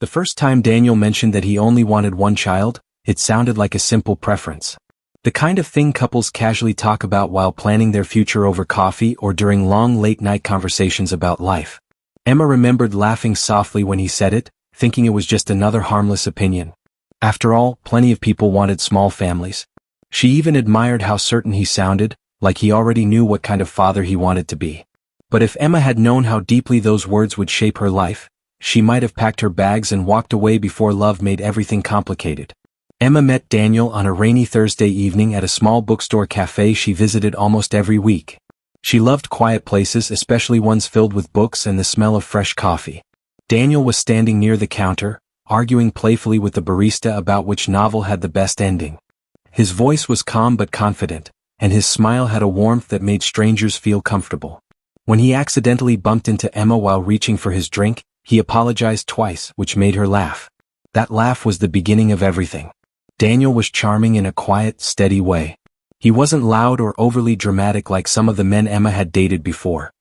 The first time Daniel mentioned that he only wanted one child, it sounded like a simple preference. The kind of thing couples casually talk about while planning their future over coffee or during long late-night conversations about life. Emma remembered laughing softly when he said it, thinking it was just another harmless opinion. After all, plenty of people wanted small families. She even admired how certain he sounded, like he already knew what kind of father he wanted to be. But if Emma had known how deeply those words would shape her life, she might have packed her bags and walked away before love made everything complicated. Emma met Daniel on a rainy Thursday evening at a small bookstore cafe she visited almost every week. She loved quiet places, especially ones filled with books and the smell of fresh coffee. Daniel was standing near the counter, arguing playfully with the barista about which novel had the best ending. His voice was calm but confident, and his smile had a warmth that made strangers feel comfortable. When he accidentally bumped into Emma while reaching for his drink, he apologized twice, which made her laugh. That laugh was the beginning of everything. Daniel was charming in a quiet, steady way. He wasn't loud or overly dramatic like some of the men Emma had dated before.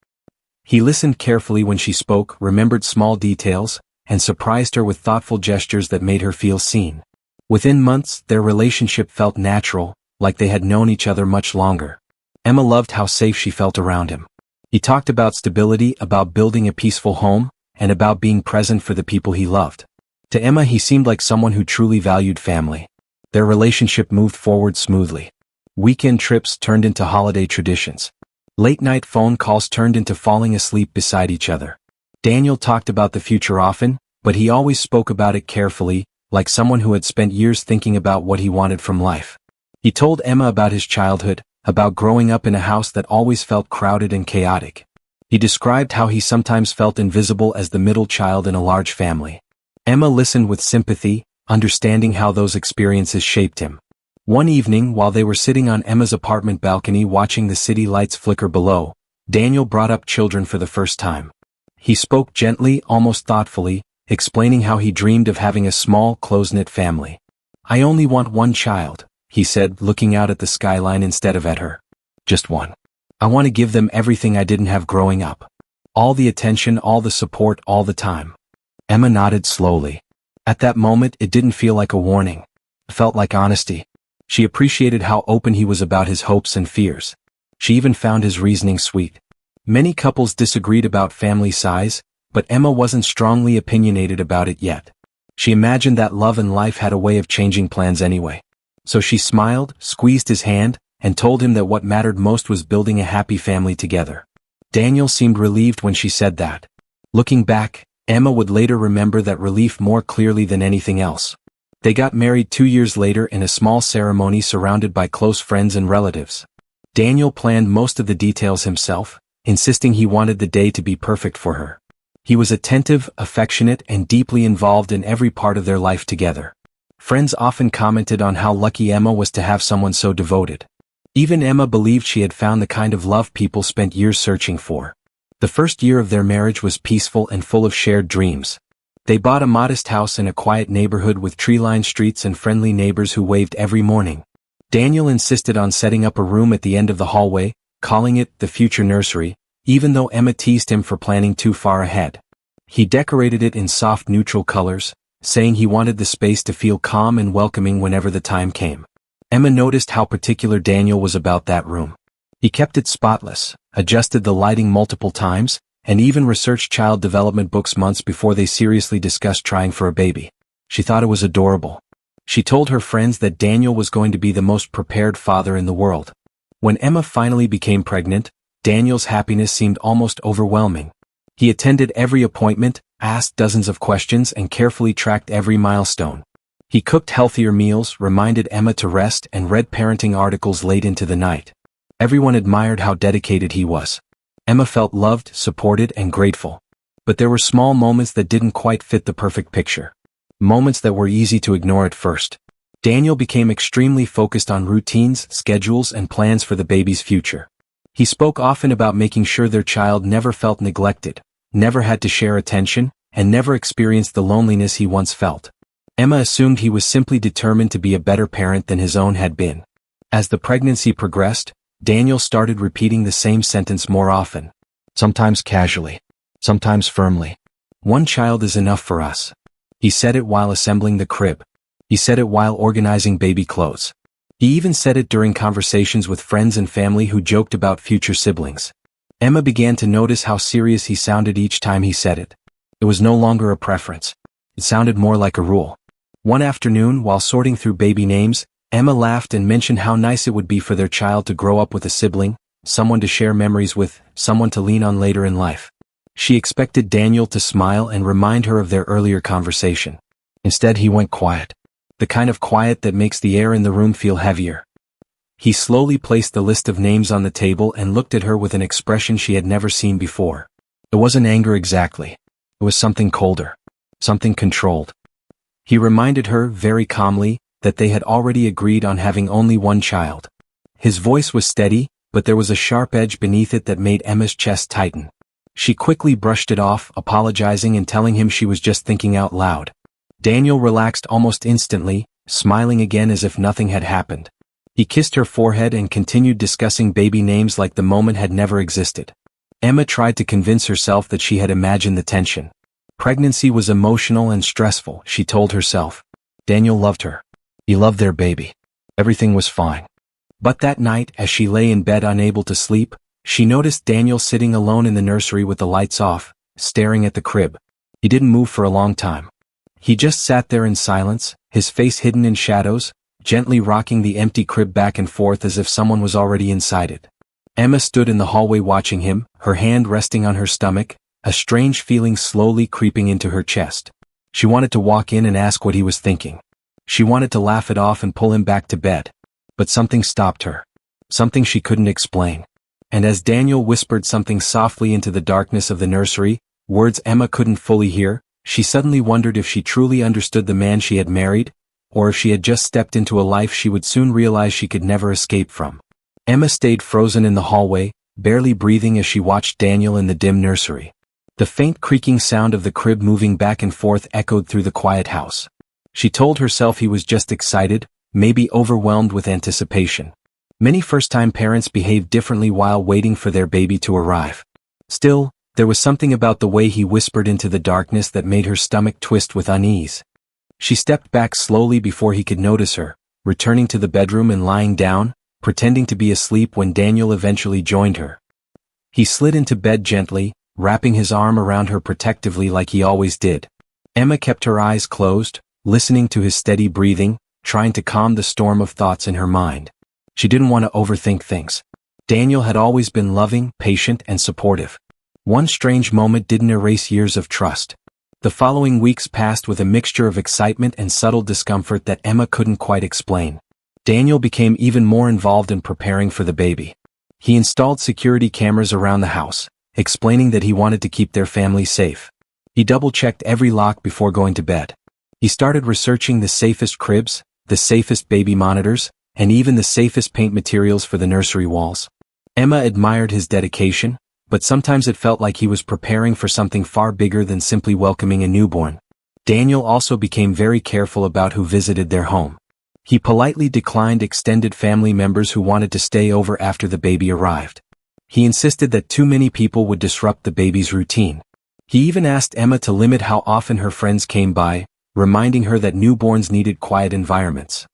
He listened carefully when she spoke, remembered small details, and surprised her with thoughtful gestures that made her feel seen. Within months, their relationship felt natural, like they had known each other much longer. Emma loved how safe she felt around him. He talked about stability, about building a peaceful home, and about being present for the people he loved. To Emma, he seemed like someone who truly valued family. Their relationship moved forward smoothly. Weekend trips turned into holiday traditions. Late-night phone calls turned into falling asleep beside each other. Daniel talked about the future often, but he always spoke about it carefully, like someone who had spent years thinking about what he wanted from life. He told Emma about his childhood, about growing up in a house that always felt crowded and chaotic. He described how he sometimes felt invisible as the middle child in a large family. Emma listened with sympathy, understanding how those experiences shaped him. One evening, while they were sitting on Emma's apartment balcony watching the city lights flicker below, Daniel brought up children for the first time. He spoke gently, almost thoughtfully, explaining how he dreamed of having a small, close-knit family. "I only want one child," he said, looking out at the skyline instead of at her. "Just one. I want to give them everything I didn't have growing up. All the attention, all the support, all the time." Emma nodded slowly. At that moment, it didn't feel like a warning. It felt like honesty. She appreciated how open he was about his hopes and fears. She even found his reasoning sweet. Many couples disagreed about family size, but Emma wasn't strongly opinionated about it yet. She imagined that love and life had a way of changing plans anyway. So she smiled, squeezed his hand, and told him that what mattered most was building a happy family together. Daniel seemed relieved when she said that. Looking back, Emma would later remember that relief more clearly than anything else. They got married 2 years later in a small ceremony surrounded by close friends and relatives. Daniel planned most of the details himself, insisting he wanted the day to be perfect for her. He was attentive, affectionate, and deeply involved in every part of their life together. Friends often commented on how lucky Emma was to have someone so devoted. Even Emma believed she had found the kind of love people spent years searching for. The first year of their marriage was peaceful and full of shared dreams. They bought a modest house in a quiet neighborhood with tree-lined streets and friendly neighbors who waved every morning. Daniel insisted on setting up a room at the end of the hallway, calling it the future nursery, even though Emma teased him for planning too far ahead. He decorated it in soft neutral colors, saying he wanted the space to feel calm and welcoming whenever the time came. Emma noticed how particular Daniel was about that room. He kept it spotless, adjusted the lighting multiple times, and even researched child development books months before they seriously discussed trying for a baby. She thought it was adorable. She told her friends that Daniel was going to be the most prepared father in the world. When Emma finally became pregnant, Daniel's happiness seemed almost overwhelming. He attended every appointment, asked dozens of questions, and carefully tracked every milestone. He cooked healthier meals, reminded Emma to rest, and read parenting articles late into the night. Everyone admired how dedicated he was. Emma felt loved, supported, and grateful. But there were small moments that didn't quite fit the perfect picture. Moments that were easy to ignore at first. Daniel became extremely focused on routines, schedules, and plans for the baby's future. He spoke often about making sure their child never felt neglected, never had to share attention, and never experienced the loneliness he once felt. Emma assumed he was simply determined to be a better parent than his own had been. As the pregnancy progressed, Daniel started repeating the same sentence more often. Sometimes casually, sometimes firmly. "One child is enough for us." He said it while assembling the crib. He said it while organizing baby clothes. He even said it during conversations with friends and family who joked about future siblings. Emma began to notice how serious he sounded each time he said it. It was no longer a preference. It sounded more like a rule. One afternoon, while sorting through baby names, Emma laughed and mentioned how nice it would be for their child to grow up with a sibling, someone to share memories with, someone to lean on later in life. She expected Daniel to smile and remind her of their earlier conversation. Instead, he went quiet. The kind of quiet that makes the air in the room feel heavier. He slowly placed the list of names on the table and looked at her with an expression she had never seen before. It wasn't anger exactly. It was something colder. Something controlled. He reminded her, very calmly, that they had already agreed on having only one child. His voice was steady, but there was a sharp edge beneath it that made Emma's chest tighten. She quickly brushed it off, apologizing and telling him she was just thinking out loud. Daniel relaxed almost instantly, smiling again as if nothing had happened. He kissed her forehead and continued discussing baby names like the moment had never existed. Emma tried to convince herself that she had imagined the tension. Pregnancy was emotional and stressful, she told herself. Daniel loved her. He loved their baby. Everything was fine. But that night, as she lay in bed unable to sleep, she noticed Daniel sitting alone in the nursery with the lights off, staring at the crib. He didn't move for a long time. He just sat there in silence, his face hidden in shadows, gently rocking the empty crib back and forth as if someone was already inside it. Emma stood in the hallway watching him, her hand resting on her stomach, a strange feeling slowly creeping into her chest. She wanted to walk in and ask what he was thinking. She wanted to laugh it off and pull him back to bed. But something stopped her. Something she couldn't explain. And as Daniel whispered something softly into the darkness of the nursery, words Emma couldn't fully hear, she suddenly wondered if she truly understood the man she had married, or if she had just stepped into a life she would soon realize she could never escape from. Emma stayed frozen in the hallway, barely breathing as she watched Daniel in the dim nursery. The faint creaking sound of the crib moving back and forth echoed through the quiet house. She told herself he was just excited, maybe overwhelmed with anticipation. Many first-time parents behave differently while waiting for their baby to arrive. Still, there was something about the way he whispered into the darkness that made her stomach twist with unease. She stepped back slowly before he could notice her, returning to the bedroom and lying down, pretending to be asleep when Daniel eventually joined her. He slid into bed gently, wrapping his arm around her protectively like he always did. Emma kept her eyes closed, listening to his steady breathing, trying to calm the storm of thoughts in her mind. She didn't want to overthink things. Daniel had always been loving, patient, and supportive. One strange moment didn't erase years of trust. The following weeks passed with a mixture of excitement and subtle discomfort that Emma couldn't quite explain. Daniel became even more involved in preparing for the baby. He installed security cameras around the house, explaining that he wanted to keep their family safe. He double-checked every lock before going to bed. He started researching the safest cribs, the safest baby monitors, and even the safest paint materials for the nursery walls. Emma admired his dedication, but sometimes it felt like he was preparing for something far bigger than simply welcoming a newborn. Daniel also became very careful about who visited their home. He politely declined extended family members who wanted to stay over after the baby arrived. He insisted that too many people would disrupt the baby's routine. He even asked Emma to limit how often her friends came by, reminding her that newborns needed quiet environments.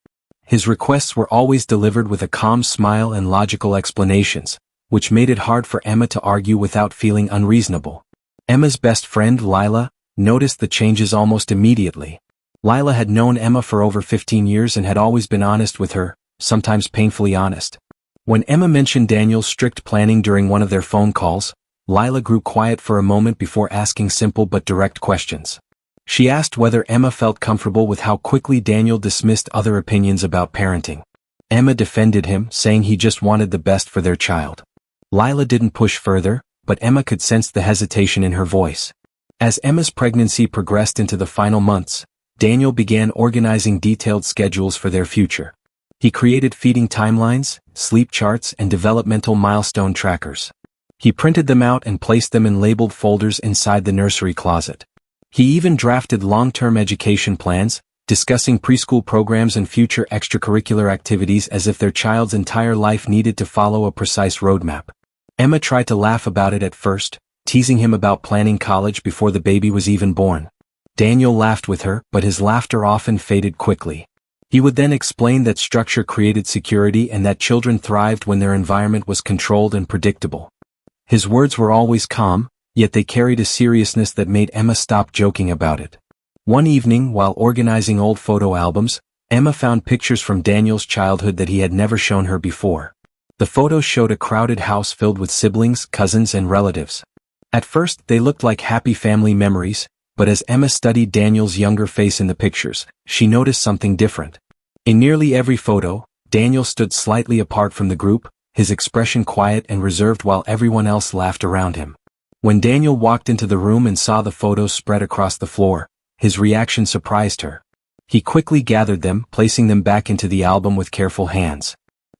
His requests were always delivered with a calm smile and logical explanations, which made it hard for Emma to argue without feeling unreasonable. Emma's best friend, Lila, noticed the changes almost immediately. Lila had known Emma for over 15 years and had always been honest with her, sometimes painfully honest. When Emma mentioned Daniel's strict planning during one of their phone calls, Lila grew quiet for a moment before asking simple but direct questions. She asked whether Emma felt comfortable with how quickly Daniel dismissed other opinions about parenting. Emma defended him, saying he just wanted the best for their child. Lila didn't push further, but Emma could sense the hesitation in her voice. As Emma's pregnancy progressed into the final months, Daniel began organizing detailed schedules for their future. He created feeding timelines, sleep charts, and developmental milestone trackers. He printed them out and placed them in labeled folders inside the nursery closet. He even drafted long-term education plans, discussing preschool programs and future extracurricular activities as if their child's entire life needed to follow a precise roadmap. Emma tried to laugh about it at first, teasing him about planning college before the baby was even born. Daniel laughed with her, but his laughter often faded quickly. He would then explain that structure created security and that children thrived when their environment was controlled and predictable. His words were always calm, yet they carried a seriousness that made Emma stop joking about it. One evening, while organizing old photo albums, Emma found pictures from Daniel's childhood that he had never shown her before. The photos showed a crowded house filled with siblings, cousins, and relatives. At first, they looked like happy family memories, but as Emma studied Daniel's younger face in the pictures, she noticed something different. In nearly every photo, Daniel stood slightly apart from the group, his expression quiet and reserved while everyone else laughed around him. When Daniel walked into the room and saw the photos spread across the floor, his reaction surprised her. He quickly gathered them, placing them back into the album with careful hands.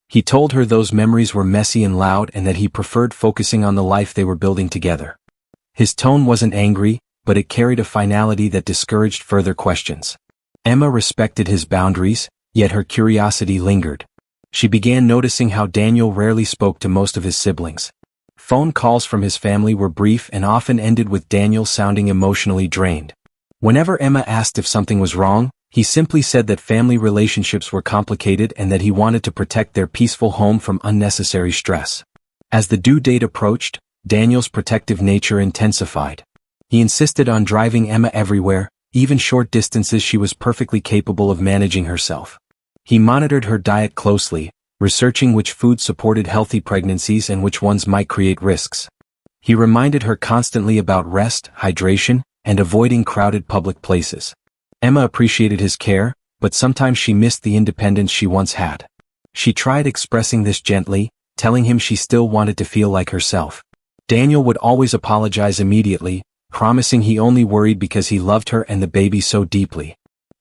He told her those memories were messy and loud and that he preferred focusing on the life they were building together. His tone wasn't angry, but it carried a finality that discouraged further questions. Emma respected his boundaries, yet her curiosity lingered. She began noticing how Daniel rarely spoke to most of his siblings. Phone calls from his family were brief and often ended with Daniel sounding emotionally drained. Whenever Emma asked if something was wrong, he simply said that family relationships were complicated and that he wanted to protect their peaceful home from unnecessary stress. As the due date approached, Daniel's protective nature intensified. He insisted on driving Emma everywhere, even short distances she was perfectly capable of managing herself. He monitored her diet closely, researching which foods supported healthy pregnancies and which ones might create risks. He reminded her constantly about rest, hydration, and avoiding crowded public places. Emma appreciated his care, but sometimes she missed the independence she once had. She tried expressing this gently, telling him she still wanted to feel like herself. Daniel would always apologize immediately, promising he only worried because he loved her and the baby so deeply.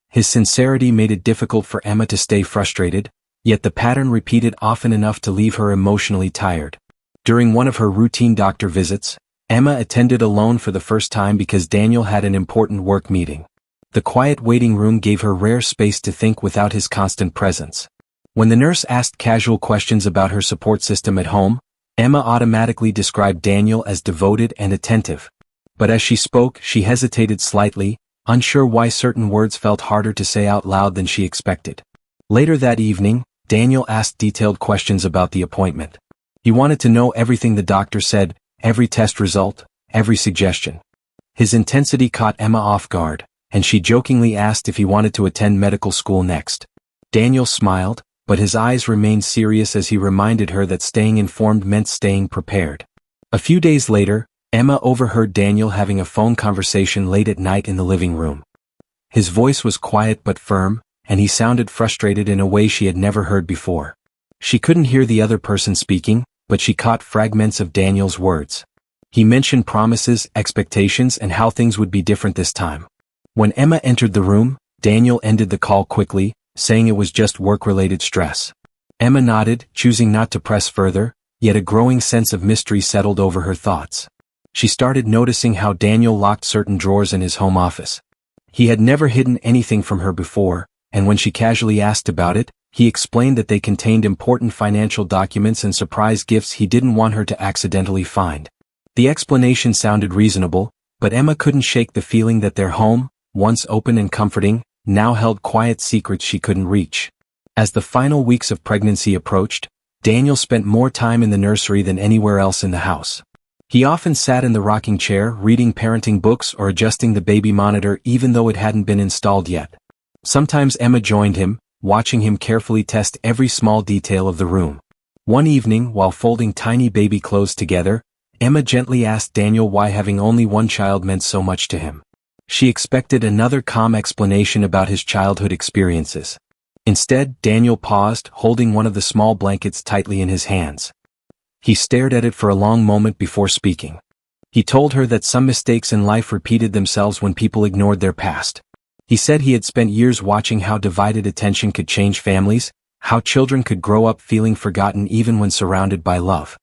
His sincerity made it difficult for Emma to stay frustrated, yet the pattern repeated often enough to leave her emotionally tired. During one of her routine doctor visits, Emma attended alone for the first time because Daniel had an important work meeting. The quiet waiting room gave her rare space to think without his constant presence. When the nurse asked casual questions about her support system at home, Emma automatically described Daniel as devoted and attentive. But as she spoke, she hesitated slightly, unsure why certain words felt harder to say out loud than she expected. Later that evening, Daniel asked detailed questions about the appointment. He wanted to know everything the doctor said, every test result, every suggestion. His intensity caught Emma off guard, and she jokingly asked if he wanted to attend medical school next. Daniel smiled, but his eyes remained serious as he reminded her that staying informed meant staying prepared. A few days later, Emma overheard Daniel having a phone conversation late at night in the living room. His voice was quiet but firm, and he sounded frustrated in a way she had never heard before. She couldn't hear the other person speaking, but she caught fragments of Daniel's words. He mentioned promises, expectations, and how things would be different this time. When Emma entered the room, Daniel ended the call quickly, saying it was just work-related stress. Emma nodded, choosing not to press further, yet a growing sense of mystery settled over her thoughts. She started noticing how Daniel locked certain drawers in his home office. He had never hidden anything from her before, and when she casually asked about it, he explained that they contained important financial documents and surprise gifts he didn't want her to accidentally find. The explanation sounded reasonable, but Emma couldn't shake the feeling that their home, once open and comforting, now held quiet secrets she couldn't reach. As the final weeks of pregnancy approached, Daniel spent more time in the nursery than anywhere else in the house. He often sat in the rocking chair, reading parenting books or adjusting the baby monitor even though it hadn't been installed yet. Sometimes Emma joined him, watching him carefully test every small detail of the room. One evening, while folding tiny baby clothes together, Emma gently asked Daniel why having only one child meant so much to him. She expected another calm explanation about his childhood experiences. Instead, Daniel paused, holding one of the small blankets tightly in his hands. He stared at it for a long moment before speaking. He told her that some mistakes in life repeated themselves when people ignored their past. He said he had spent years watching how divided attention could change families, how children could grow up feeling forgotten even when surrounded by love.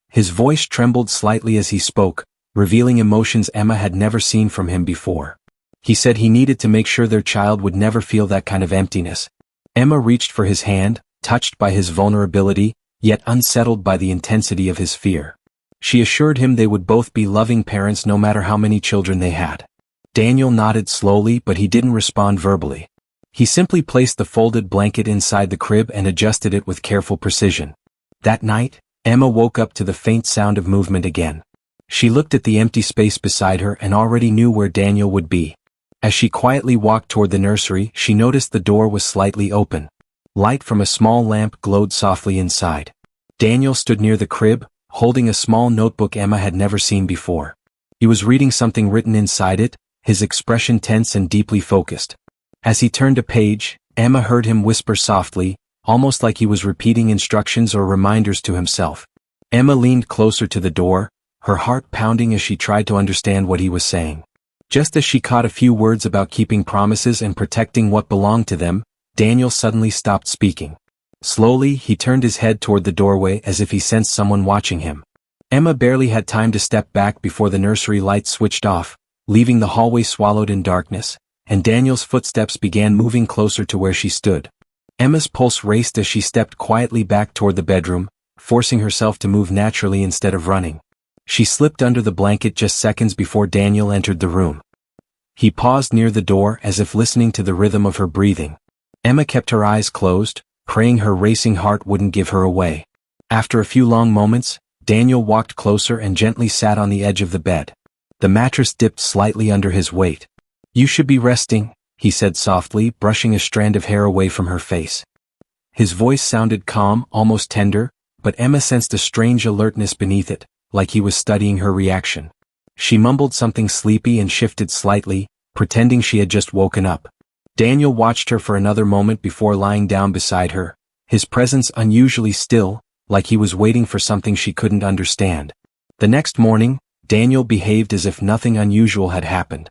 His voice trembled slightly as he spoke, revealing emotions Emma had never seen from him before. He said he needed to make sure their child would never feel that kind of emptiness. Emma reached for his hand, touched by his vulnerability, yet unsettled by the intensity of his fear. She assured him they would both be loving parents no matter how many children they had. Daniel nodded slowly, but he didn't respond verbally. He simply placed the folded blanket inside the crib and adjusted it with careful precision. That night, Emma woke up to the faint sound of movement again. She looked at the empty space beside her and already knew where Daniel would be. As she quietly walked toward the nursery, she noticed the door was slightly open. Light from a small lamp glowed softly inside. Daniel stood near the crib, holding a small notebook Emma had never seen before. He was reading something written inside it, his expression tense and deeply focused. As he turned a page, Emma heard him whisper softly, almost like he was repeating instructions or reminders to himself. Emma leaned closer to the door, her heart pounding as she tried to understand what he was saying. Just as she caught a few words about keeping promises and protecting what belonged to them, Daniel suddenly stopped speaking. Slowly, he turned his head toward the doorway as if he sensed someone watching him. Emma barely had time to step back before the nursery lights switched off, leaving the hallway swallowed in darkness, and Daniel's footsteps began moving closer to where she stood. Emma's pulse raced as she stepped quietly back toward the bedroom, forcing herself to move naturally instead of running. She slipped under the blanket just seconds before Daniel entered the room. He paused near the door as if listening to the rhythm of her breathing. Emma kept her eyes closed, praying her racing heart wouldn't give her away. After a few long moments, Daniel walked closer and gently sat on the edge of the bed. The mattress dipped slightly under his weight. "You should be resting," he said softly, brushing a strand of hair away from her face. His voice sounded calm, almost tender, but Emma sensed a strange alertness beneath it, like he was studying her reaction. She mumbled something sleepy and shifted slightly, pretending she had just woken up. Daniel watched her for another moment before lying down beside her, his presence unusually still, like he was waiting for something she couldn't understand. The next morning, Daniel behaved as if nothing unusual had happened.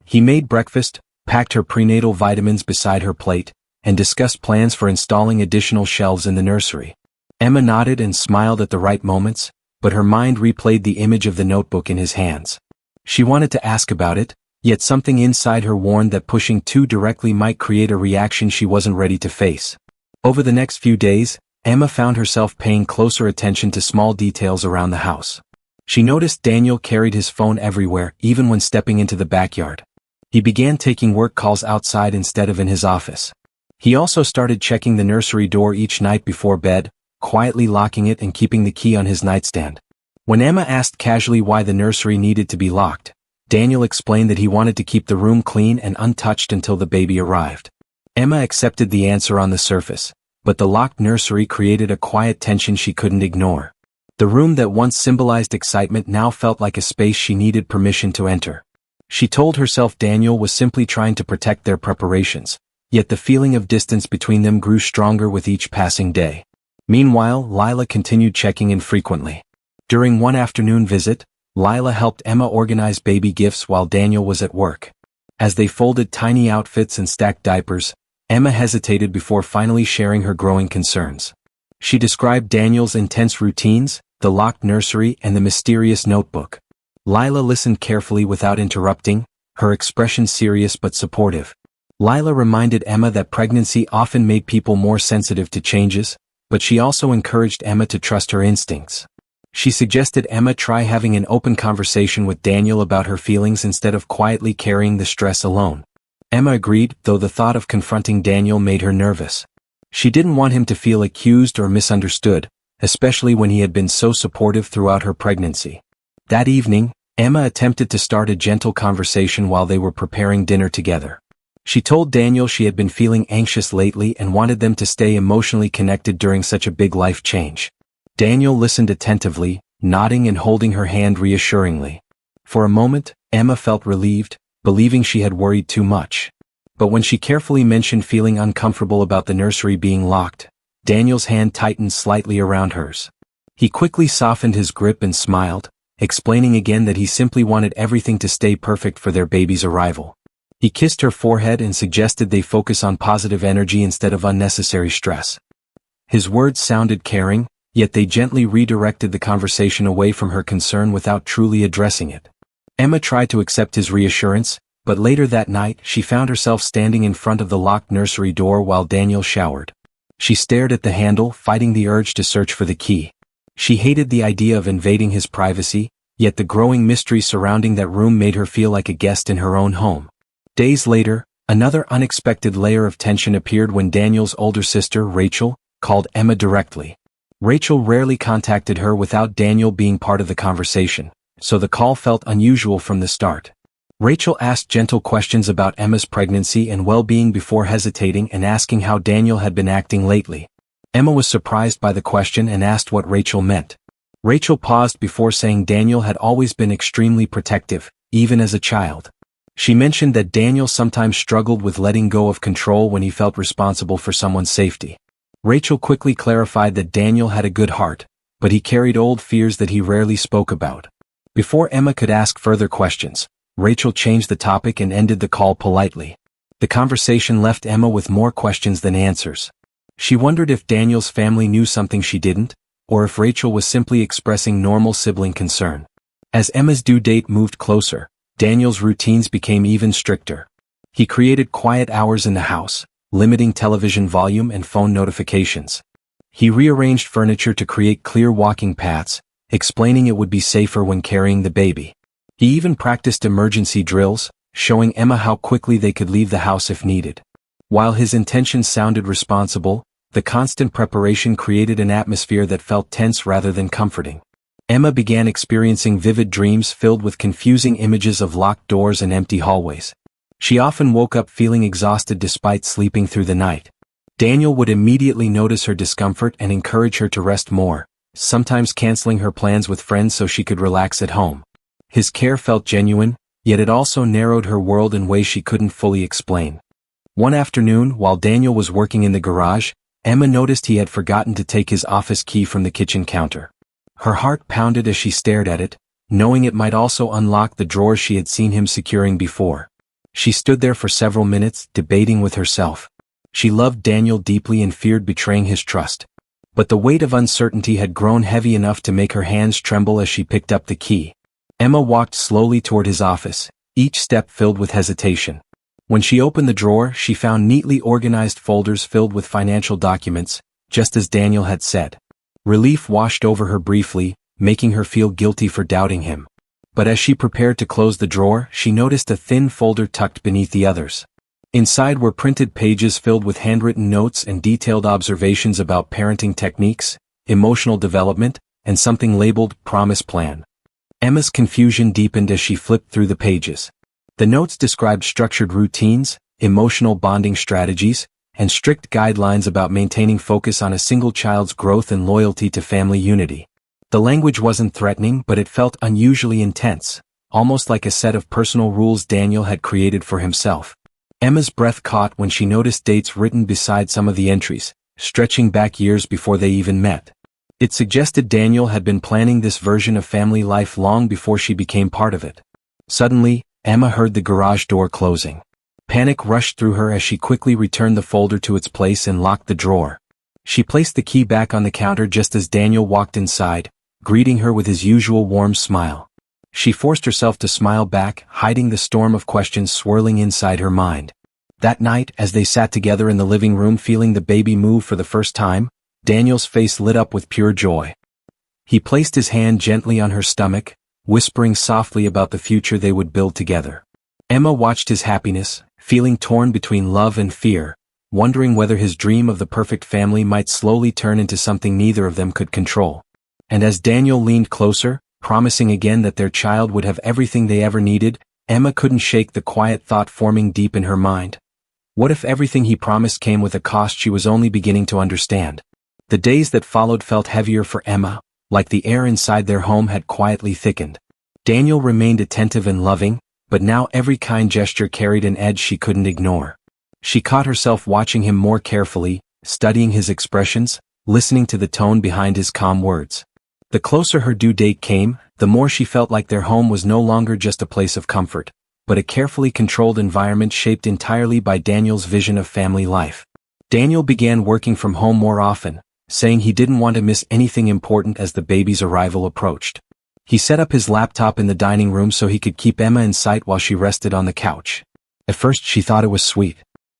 He made breakfast, packed her prenatal vitamins beside her plate, and discussed plans for installing additional shelves in the nursery. Emma nodded and smiled at the right moments, but her mind replayed the image of the notebook in his hands. She wanted to ask about it, yet something inside her warned that pushing too directly might create a reaction she wasn't ready to face. Over the next few days, Emma found herself paying closer attention to small details around the house. She noticed Daniel carried his phone everywhere, even when stepping into the backyard. He began taking work calls outside instead of in his office. He also started checking the nursery door each night before bed, quietly locking it and keeping the key on his nightstand. When Emma asked casually why the nursery needed to be locked, Daniel explained that he wanted to keep the room clean and untouched until the baby arrived. Emma accepted the answer on the surface, but the locked nursery created a quiet tension she couldn't ignore. The room that once symbolized excitement now felt like a space she needed permission to enter. She told herself Daniel was simply trying to protect their preparations, yet the feeling of distance between them grew stronger with each passing day. Meanwhile, Lila continued checking in frequently. During one afternoon visit, Lila helped Emma organize baby gifts while Daniel was at work. As they folded tiny outfits and stacked diapers, Emma hesitated before finally sharing her growing concerns. She described Daniel's intense routines, the locked nursery, and the mysterious notebook. Lila listened carefully without interrupting, her expression serious but supportive. Lila reminded Emma that pregnancy often made people more sensitive to changes, but she also encouraged Emma to trust her instincts. She suggested Emma try having an open conversation with Daniel about her feelings instead of quietly carrying the stress alone. Emma agreed, though the thought of confronting Daniel made her nervous. She didn't want him to feel accused or misunderstood, especially when he had been so supportive throughout her pregnancy. That evening, Emma attempted to start a gentle conversation while they were preparing dinner together. She told Daniel she had been feeling anxious lately and wanted them to stay emotionally connected during such a big life change. Daniel listened attentively, nodding and holding her hand reassuringly. For a moment, Emma felt relieved, believing she had worried too much. But when she carefully mentioned feeling uncomfortable about the nursery being locked, Daniel's hand tightened slightly around hers. He quickly softened his grip and smiled, explaining again that he simply wanted everything to stay perfect for their baby's arrival. He kissed her forehead and suggested they focus on positive energy instead of unnecessary stress. His words sounded caring, yet they gently redirected the conversation away from her concern without truly addressing it. Emma tried to accept his reassurance, but later that night she found herself standing in front of the locked nursery door while Daniel showered. She stared at the handle, fighting the urge to search for the key. She hated the idea of invading his privacy, yet the growing mystery surrounding that room made her feel like a guest in her own home. Days later, another unexpected layer of tension appeared when Daniel's older sister, Rachel, called Emma directly. Rachel rarely contacted her without Daniel being part of the conversation, so the call felt unusual from the start. Rachel asked gentle questions about Emma's pregnancy and well-being before hesitating and asking how Daniel had been acting lately. Emma was surprised by the question and asked what Rachel meant. Rachel paused before saying Daniel had always been extremely protective, even as a child. She mentioned that Daniel sometimes struggled with letting go of control when he felt responsible for someone's safety. Rachel quickly clarified that Daniel had a good heart, but he carried old fears that he rarely spoke about. Before Emma could ask further questions, Rachel changed the topic and ended the call politely. The conversation left Emma with more questions than answers. She wondered if Daniel's family knew something she didn't, or if Rachel was simply expressing normal sibling concern. As Emma's due date moved closer, Daniel's routines became even stricter. He created quiet hours in the house, limiting television volume and phone notifications. He rearranged furniture to create clear walking paths, explaining it would be safer when carrying the baby. He even practiced emergency drills, showing Emma how quickly they could leave the house if needed. While his intentions sounded responsible, the constant preparation created an atmosphere that felt tense rather than comforting. Emma began experiencing vivid dreams filled with confusing images of locked doors and empty hallways. She often woke up feeling exhausted despite sleeping through the night. Daniel would immediately notice her discomfort and encourage her to rest more, sometimes canceling her plans with friends so she could relax at home. His care felt genuine, yet it also narrowed her world in ways she couldn't fully explain. One afternoon, while Daniel was working in the garage, Emma noticed he had forgotten to take his office key from the kitchen counter. Her heart pounded as she stared at it, knowing it might also unlock the drawers she had seen him securing before. She stood there for several minutes, debating with herself. She loved Daniel deeply and feared betraying his trust. But the weight of uncertainty had grown heavy enough to make her hands tremble as she picked up the key. Emma walked slowly toward his office, each step filled with hesitation. When she opened the drawer, she found neatly organized folders filled with financial documents, just as Daniel had said. Relief washed over her briefly, making her feel guilty for doubting him. But as she prepared to close the drawer, she noticed a thin folder tucked beneath the others. Inside were printed pages filled with handwritten notes and detailed observations about parenting techniques, emotional development, and something labeled Promise Plan. Emma's confusion deepened as she flipped through the pages. The notes described structured routines, emotional bonding strategies, and strict guidelines about maintaining focus on a single child's growth and loyalty to family unity. The language wasn't threatening, but it felt unusually intense, almost like a set of personal rules Daniel had created for himself. Emma's breath caught when she noticed dates written beside some of the entries, stretching back years before they even met. It suggested Daniel had been planning this version of family life long before she became part of it. Suddenly, Emma heard the garage door closing. Panic rushed through her as she quickly returned the folder to its place and locked the drawer. She placed the key back on the counter just as Daniel walked inside, greeting her with his usual warm smile. She forced herself to smile back, hiding the storm of questions swirling inside her mind. That night, as they sat together in the living room feeling the baby move for the first time, Daniel's face lit up with pure joy. He placed his hand gently on her stomach, whispering softly about the future they would build together. Emma watched his happiness, feeling torn between love and fear, wondering whether his dream of the perfect family might slowly turn into something neither of them could control. And as Daniel leaned closer, promising again that their child would have everything they ever needed, Emma couldn't shake the quiet thought forming deep in her mind. What if everything he promised came with a cost she was only beginning to understand? The days that followed felt heavier for Emma, like the air inside their home had quietly thickened. Daniel remained attentive and loving, but now every kind gesture carried an edge she couldn't ignore. She caught herself watching him more carefully, studying his expressions, listening to the tone behind his calm words. The closer her due date came, the more she felt like their home was no longer just a place of comfort, but a carefully controlled environment shaped entirely by Daniel's vision of family life. Daniel began working from home more often, saying he didn't want to miss anything important as the baby's arrival approached. He set up his laptop in the dining room so he could keep Emma in sight while she rested on the couch. At first she thought it was sweet.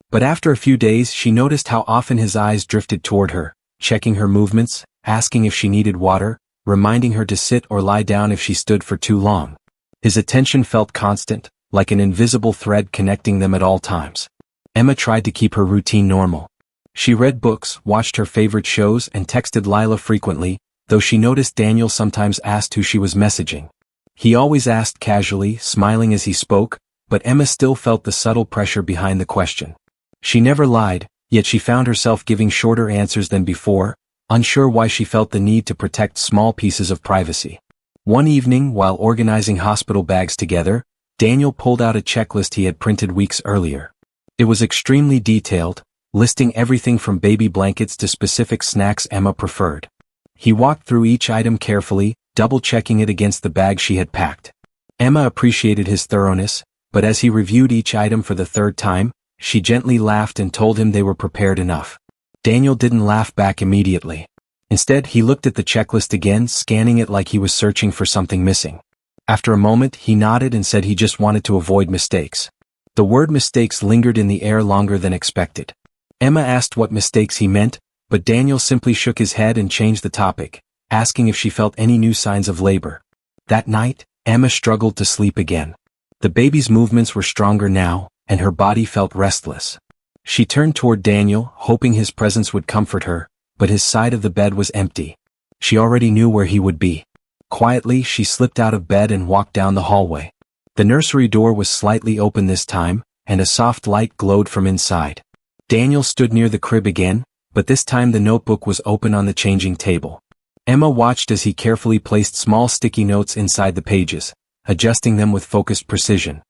But after a few days she noticed how often his eyes drifted toward her, checking her movements, asking if she needed water, reminding her to sit or lie down if she stood for too long. His attention felt constant, like an invisible thread connecting them at all times. Emma tried to keep her routine normal. She read books, watched her favorite shows, and texted Lila frequently, though she noticed Daniel sometimes asked who she was messaging. He always asked casually, smiling as he spoke, but Emma still felt the subtle pressure behind the question. She never lied, yet she found herself giving shorter answers than before, unsure why she felt the need to protect small pieces of privacy. One evening, while organizing hospital bags together, Daniel pulled out a checklist he had printed weeks earlier. It was extremely detailed, listing everything from baby blankets to specific snacks Emma preferred. He walked through each item carefully, double-checking it against the bag she had packed. Emma appreciated his thoroughness, but as he reviewed each item for the third time, she gently laughed and told him they were prepared enough. Daniel didn't laugh back immediately. Instead, he looked at the checklist again, scanning it like he was searching for something missing. After a moment, he nodded and said he just wanted to avoid mistakes. The word mistakes lingered in the air longer than expected. Emma asked what mistakes he meant, but Daniel simply shook his head and changed the topic, asking if she felt any new signs of labor. That night, Emma struggled to sleep again. The baby's movements were stronger now, and her body felt restless. She turned toward Daniel, hoping his presence would comfort her, but his side of the bed was empty. She already knew where he would be. Quietly, she slipped out of bed and walked down the hallway. The nursery door was slightly open this time, and a soft light glowed from inside. Daniel stood near the crib again, but this time the notebook was open on the changing table. Emma watched as he carefully placed small sticky notes inside the pages, adjusting them with focused precision.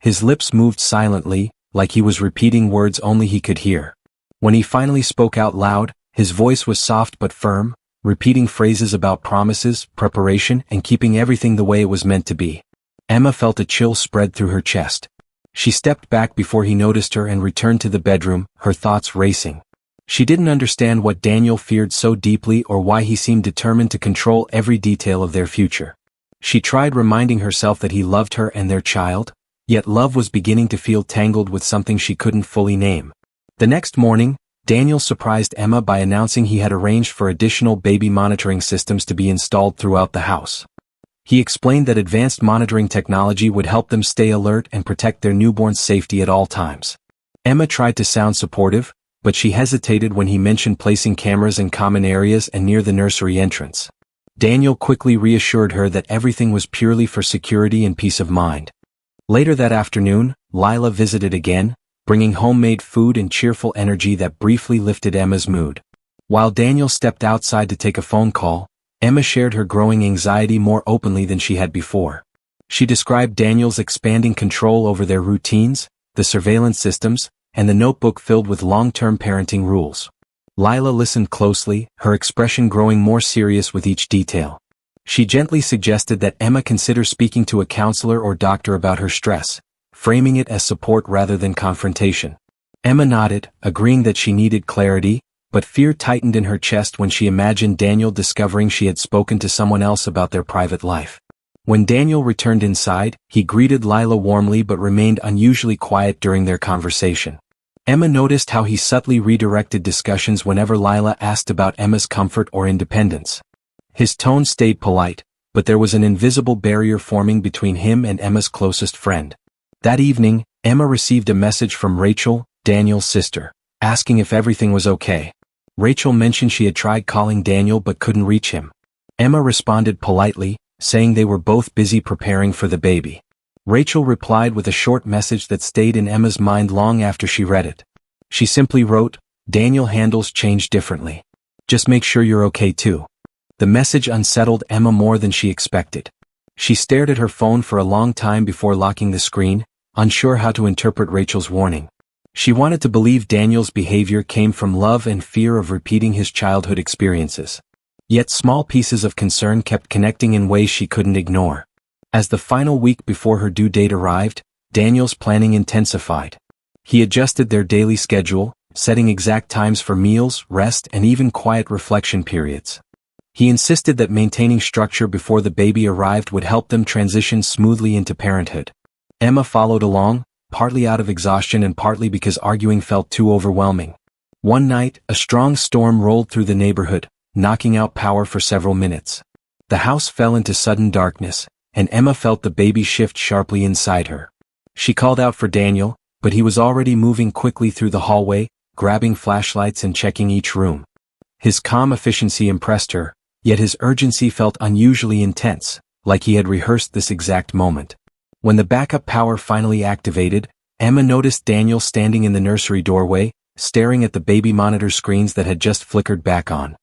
His lips moved silently, like he was repeating words only he could hear. When he finally spoke out loud, his voice was soft but firm, repeating phrases about promises, preparation, and keeping everything the way it was meant to be. Emma felt a chill spread through her chest. She stepped back before he noticed her and returned to the bedroom, her thoughts racing. She didn't understand what Daniel feared so deeply or why he seemed determined to control every detail of their future. She tried reminding herself that he loved her and their child, yet love was beginning to feel tangled with something she couldn't fully name. The next morning, Daniel surprised Emma by announcing he had arranged for additional baby monitoring systems to be installed throughout the house. He explained that advanced monitoring technology would help them stay alert and protect their newborn's safety at all times. Emma tried to sound supportive, but she hesitated when he mentioned placing cameras in common areas and near the nursery entrance. Daniel quickly reassured her that everything was purely for security and peace of mind. Later that afternoon, Lila visited again, bringing homemade food and cheerful energy that briefly lifted Emma's mood. While Daniel stepped outside to take a phone call, Emma shared her growing anxiety more openly than she had before. She described Daniel's expanding control over their routines, the surveillance systems, and the notebook filled with long-term parenting rules. Lila listened closely, her expression growing more serious with each detail. She gently suggested that Emma consider speaking to a counselor or doctor about her stress, framing it as support rather than confrontation. Emma nodded, agreeing that she needed clarity, but fear tightened in her chest when she imagined Daniel discovering she had spoken to someone else about their private life. When Daniel returned inside, he greeted Lila warmly but remained unusually quiet during their conversation. Emma noticed how he subtly redirected discussions whenever Lila asked about Emma's comfort or independence. His tone stayed polite, but there was an invisible barrier forming between him and Emma's closest friend. That evening, Emma received a message from Rachel, Daniel's sister, asking if everything was okay. Rachel mentioned she had tried calling Daniel but couldn't reach him. Emma responded politely, saying they were both busy preparing for the baby. Rachel replied with a short message that stayed in Emma's mind long after she read it. She simply wrote, "Daniel handles change differently. Just make sure you're okay too." The message unsettled Emma more than she expected. She stared at her phone for a long time before locking the screen, unsure how to interpret Rachel's warning. She wanted to believe Daniel's behavior came from love and fear of repeating his childhood experiences. Yet small pieces of concern kept connecting in ways she couldn't ignore. As the final week before her due date arrived, Daniel's planning intensified. He adjusted their daily schedule, setting exact times for meals, rest, and even quiet reflection periods. He insisted that maintaining structure before the baby arrived would help them transition smoothly into parenthood. Emma followed along, partly out of exhaustion and partly because arguing felt too overwhelming. One night, a strong storm rolled through the neighborhood, knocking out power for several minutes. The house fell into sudden darkness, and Emma felt the baby shift sharply inside her. She called out for Daniel, but he was already moving quickly through the hallway, grabbing flashlights and checking each room. His calm efficiency impressed her, yet his urgency felt unusually intense, like he had rehearsed this exact moment. When the backup power finally activated, Emma noticed Daniel standing in the nursery doorway, staring at the baby monitor screens that had just flickered back on.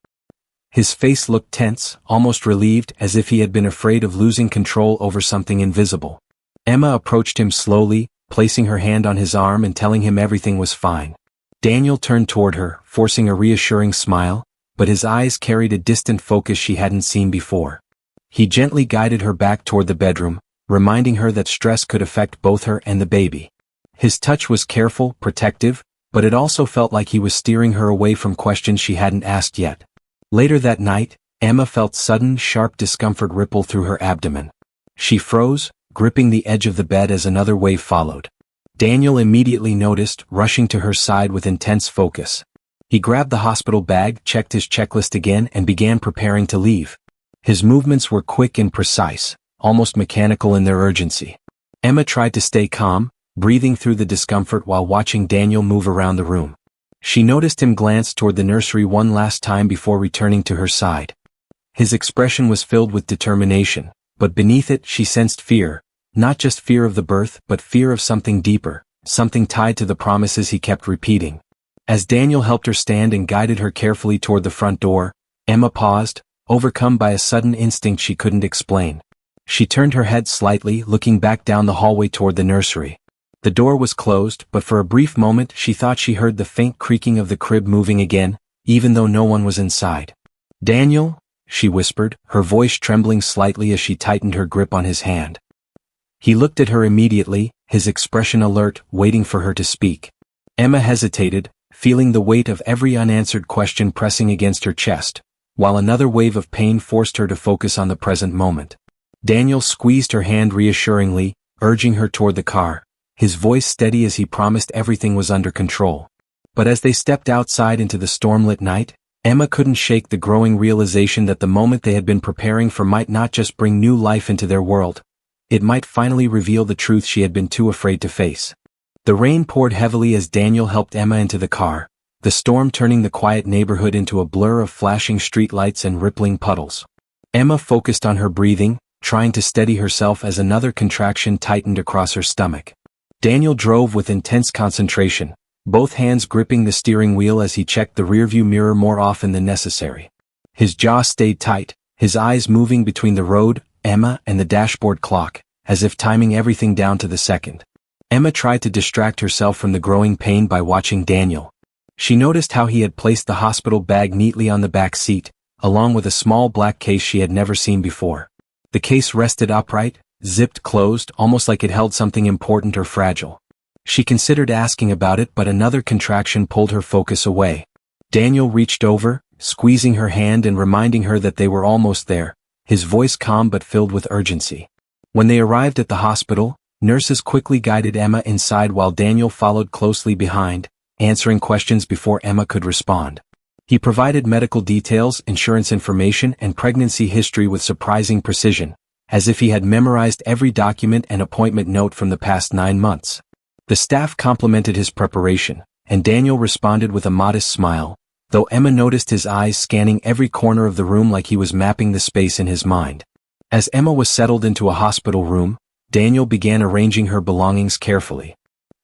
His face looked tense, almost relieved, as if he had been afraid of losing control over something invisible. Emma approached him slowly, placing her hand on his arm and telling him everything was fine. Daniel turned toward her, forcing a reassuring smile, but his eyes carried a distant focus she hadn't seen before. He gently guided her back toward the bedroom, reminding her that stress could affect both her and the baby. His touch was careful, protective, but it also felt like he was steering her away from questions she hadn't asked yet. Later that night, Emma felt sudden, sharp discomfort ripple through her abdomen. She froze, gripping the edge of the bed as another wave followed. Daniel immediately noticed, rushing to her side with intense focus. He grabbed the hospital bag, checked his checklist again, and began preparing to leave. His movements were quick and precise, almost mechanical in their urgency. Emma tried to stay calm, breathing through the discomfort while watching Daniel move around the room. She noticed him glance toward the nursery one last time before returning to her side. His expression was filled with determination, but beneath it she sensed fear, not just fear of the birth but fear of something deeper, something tied to the promises he kept repeating. As Daniel helped her stand and guided her carefully toward the front door, Emma paused, overcome by a sudden instinct she couldn't explain. She turned her head slightly, looking back down the hallway toward the nursery. The door was closed, but for a brief moment she thought she heard the faint creaking of the crib moving again, even though no one was inside. "Daniel?" she whispered, her voice trembling slightly as she tightened her grip on his hand. He looked at her immediately, his expression alert, waiting for her to speak. Emma hesitated, feeling the weight of every unanswered question pressing against her chest, while another wave of pain forced her to focus on the present moment. Daniel squeezed her hand reassuringly, urging her toward the car, his voice steady as he promised everything was under control. But as they stepped outside into the stormlit night, Emma couldn't shake the growing realization that the moment they had been preparing for might not just bring new life into their world. It might finally reveal the truth she had been too afraid to face. The rain poured heavily as Daniel helped Emma into the car, the storm turning the quiet neighborhood into a blur of flashing streetlights and rippling puddles. Emma focused on her breathing, trying to steady herself as another contraction tightened across her stomach. Daniel drove with intense concentration, both hands gripping the steering wheel as he checked the rearview mirror more often than necessary. His jaw stayed tight, his eyes moving between the road, Emma, and the dashboard clock, as if timing everything down to the second. Emma tried to distract herself from the growing pain by watching Daniel. She noticed how he had placed the hospital bag neatly on the back seat, along with a small black case she had never seen before. The case rested upright, zipped closed, almost like it held something important or fragile. She considered asking about it, but another contraction pulled her focus away. Daniel reached over, squeezing her hand and reminding her that they were almost there, his voice calm but filled with urgency. When they arrived at the hospital, nurses quickly guided Emma inside while Daniel followed closely behind, answering questions before Emma could respond. He provided medical details, insurance information, and pregnancy history with surprising precision, as if he had memorized every document and appointment note from the past 9 months. The staff complimented his preparation, and Daniel responded with a modest smile, though Emma noticed his eyes scanning every corner of the room like he was mapping the space in his mind. As Emma was settled into a hospital room, Daniel began arranging her belongings carefully.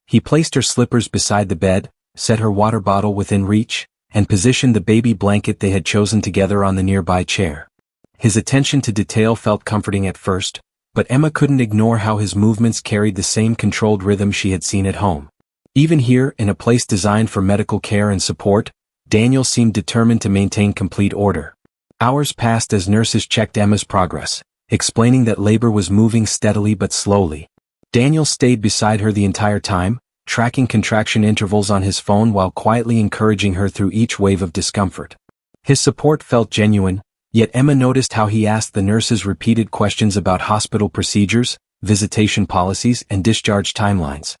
He placed her slippers beside the bed, set her water bottle within reach, and positioned the baby blanket they had chosen together on the nearby chair. His attention to detail felt comforting at first, but Emma couldn't ignore how his movements carried the same controlled rhythm she had seen at home. Even here, in a place designed for medical care and support, Daniel seemed determined to maintain complete order. Hours passed as nurses checked Emma's progress, explaining that labor was moving steadily but slowly. Daniel stayed beside her the entire time, tracking contraction intervals on his phone while quietly encouraging her through each wave of discomfort. His support felt genuine, yet Emma noticed how he asked the nurses repeated questions about hospital procedures, visitation policies, and discharge timelines.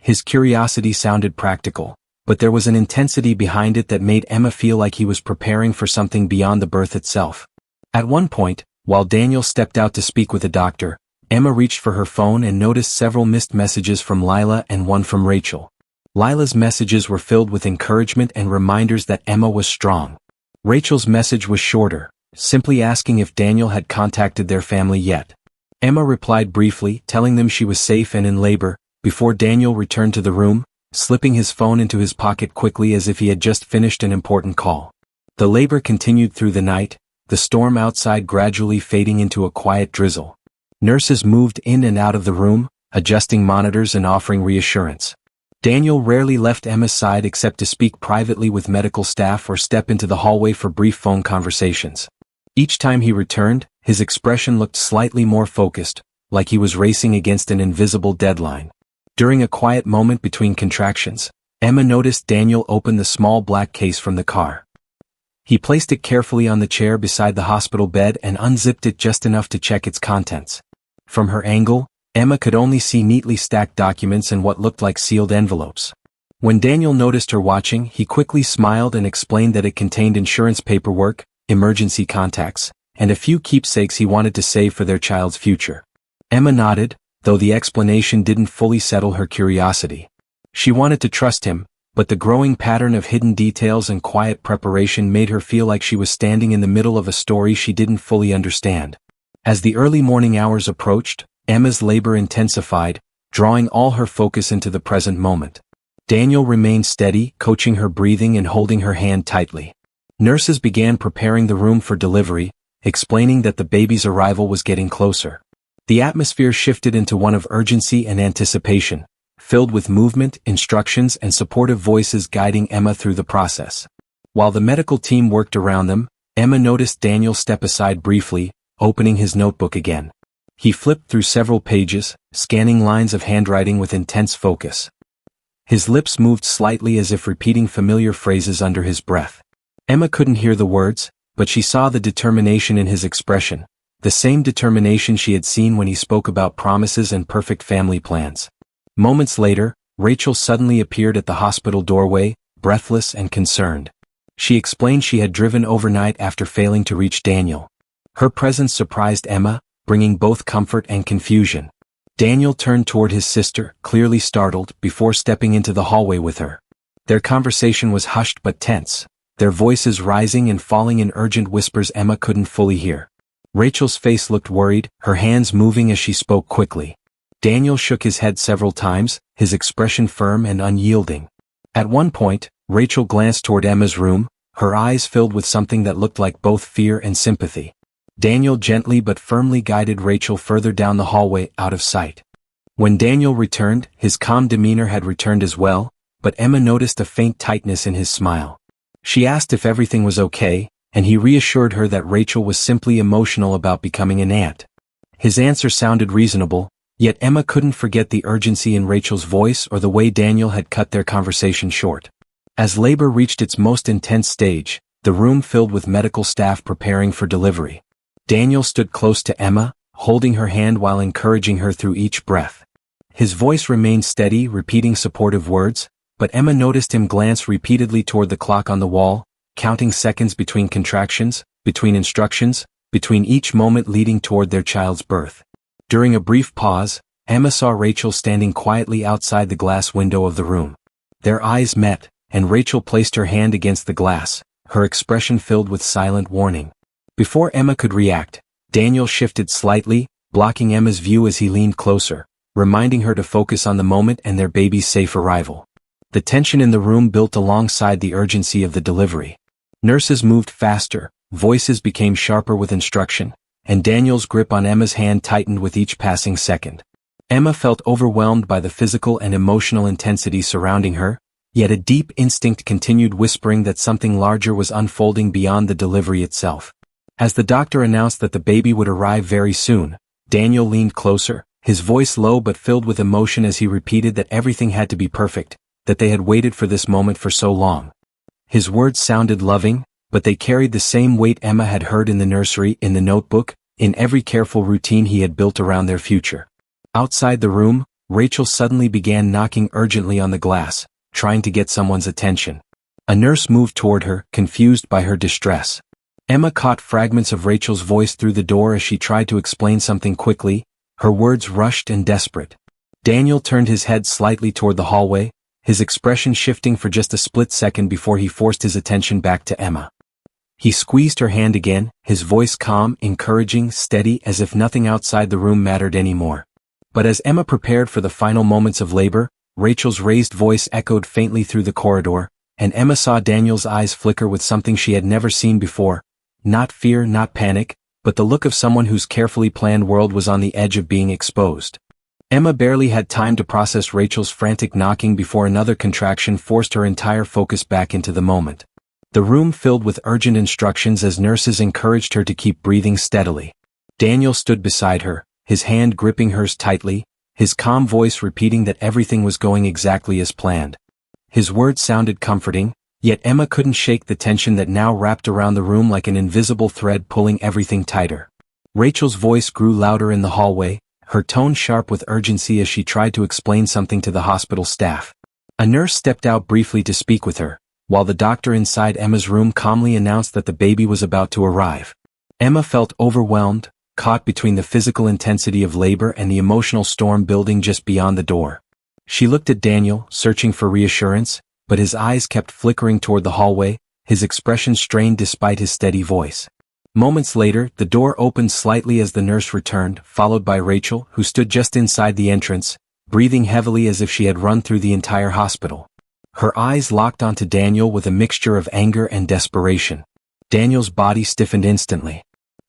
His curiosity sounded practical, but there was an intensity behind it that made Emma feel like he was preparing for something beyond the birth itself. At one point, While Daniel stepped out to speak with the doctor, Emma reached for her phone and noticed several missed messages from Lila and one from Rachel. Lila's messages were filled with encouragement and reminders that Emma was strong. Rachel's message was shorter, simply asking if Daniel had contacted their family yet. Emma replied briefly, telling them she was safe and in labor, before Daniel returned to the room, slipping his phone into his pocket quickly as if he had just finished an important call. The labor continued through the night, the storm outside gradually fading into a quiet drizzle. Nurses moved in and out of the room, adjusting monitors and offering reassurance. Daniel rarely left Emma's side except to speak privately with medical staff or step into the hallway for brief phone conversations. Each time he returned, his expression looked slightly more focused, like he was racing against an invisible deadline. During a quiet moment between contractions, Emma noticed Daniel open the small black case from the car. He placed it carefully on the chair beside the hospital bed and unzipped it just enough to check its contents. From her angle, Emma could only see neatly stacked documents and what looked like sealed envelopes. When Daniel noticed her watching, he quickly smiled and explained that it contained insurance paperwork, emergency contacts, and a few keepsakes he wanted to save for their child's future. Emma nodded, though the explanation didn't fully settle her curiosity. She wanted to trust him, but the growing pattern of hidden details and quiet preparation made her feel like she was standing in the middle of a story she didn't fully understand. As the early morning hours approached, Emma's labor intensified, drawing all her focus into the present moment. Daniel remained steady, coaching her breathing and holding her hand tightly. Nurses began preparing the room for delivery, explaining that the baby's arrival was getting closer. The atmosphere shifted into one of urgency and anticipation, filled with movement, instructions, and supportive voices guiding Emma through the process. While the medical team worked around them, Emma noticed Daniel step aside briefly, opening his notebook again. He flipped through several pages, scanning lines of handwriting with intense focus. His lips moved slightly as if repeating familiar phrases under his breath. Emma couldn't hear the words, but she saw the determination in his expression, the same determination she had seen when he spoke about promises and perfect family plans. Moments later, Rachel suddenly appeared at the hospital doorway, breathless and concerned. She explained she had driven overnight after failing to reach Daniel. Her presence surprised Emma, bringing both comfort and confusion. Daniel turned toward his sister, clearly startled, before stepping into the hallway with her. Their conversation was hushed but tense, their voices rising and falling in urgent whispers Emma couldn't fully hear. Rachel's face looked worried, her hands moving as she spoke quickly. Daniel shook his head several times, his expression firm and unyielding. At one point, Rachel glanced toward Emma's room, her eyes filled with something that looked like both fear and sympathy. Daniel gently but firmly guided Rachel further down the hallway, out of sight. When Daniel returned, his calm demeanor had returned as well, but Emma noticed a faint tightness in his smile. She asked if everything was okay, and he reassured her that Rachel was simply emotional about becoming an aunt. His answer sounded reasonable, yet Emma couldn't forget the urgency in Rachel's voice or the way Daniel had cut their conversation short. As labor reached its most intense stage, the room filled with medical staff preparing for delivery. Daniel stood close to Emma, holding her hand while encouraging her through each breath. His voice remained steady, repeating supportive words, but Emma noticed him glance repeatedly toward the clock on the wall, counting seconds between contractions, between instructions, between each moment leading toward their child's birth. During a brief pause, Emma saw Rachel standing quietly outside the glass window of the room. Their eyes met, and Rachel placed her hand against the glass, her expression filled with silent warning. Before Emma could react, Daniel shifted slightly, blocking Emma's view as he leaned closer, reminding her to focus on the moment and their baby's safe arrival. The tension in the room built alongside the urgency of the delivery. Nurses moved faster, voices became sharper with instruction, and Daniel's grip on Emma's hand tightened with each passing second. Emma felt overwhelmed by the physical and emotional intensity surrounding her, yet a deep instinct continued whispering that something larger was unfolding beyond the delivery itself. As the doctor announced that the baby would arrive very soon, Daniel leaned closer, his voice low but filled with emotion as he repeated that everything had to be perfect, that they had waited for this moment for so long. His words sounded loving, but they carried the same weight Emma had heard in the nursery, in the notebook, in every careful routine he had built around their future. Outside the room, Rachel suddenly began knocking urgently on the glass, trying to get someone's attention. A nurse moved toward her, confused by her distress. Emma caught fragments of Rachel's voice through the door as she tried to explain something quickly, her words rushed and desperate. Daniel turned his head slightly toward the hallway, his expression shifting for just a split second before he forced his attention back to Emma. He squeezed her hand again, his voice calm, encouraging, steady, as if nothing outside the room mattered anymore. But as Emma prepared for the final moments of labor, Rachel's raised voice echoed faintly through the corridor, and Emma saw Daniel's eyes flicker with something she had never seen before. Not fear, not panic, but the look of someone whose carefully planned world was on the edge of being exposed. Emma barely had time to process Rachel's frantic knocking before another contraction forced her entire focus back into the moment. The room filled with urgent instructions as nurses encouraged her to keep breathing steadily. Daniel stood beside her, his hand gripping hers tightly, his calm voice repeating that everything was going exactly as planned. His words sounded comforting, yet Emma couldn't shake the tension that now wrapped around the room like an invisible thread pulling everything tighter. Rachel's voice grew louder in the hallway, her tone sharp with urgency as she tried to explain something to the hospital staff. A nurse stepped out briefly to speak with her, while the doctor inside Emma's room calmly announced that the baby was about to arrive. Emma felt overwhelmed, caught between the physical intensity of labor and the emotional storm building just beyond the door. She looked at Daniel, searching for reassurance, but his eyes kept flickering toward the hallway, his expression strained despite his steady voice. Moments later, the door opened slightly as the nurse returned, followed by Rachel, who stood just inside the entrance, breathing heavily as if she had run through the entire hospital. Her eyes locked onto Daniel with a mixture of anger and desperation. Daniel's body stiffened instantly.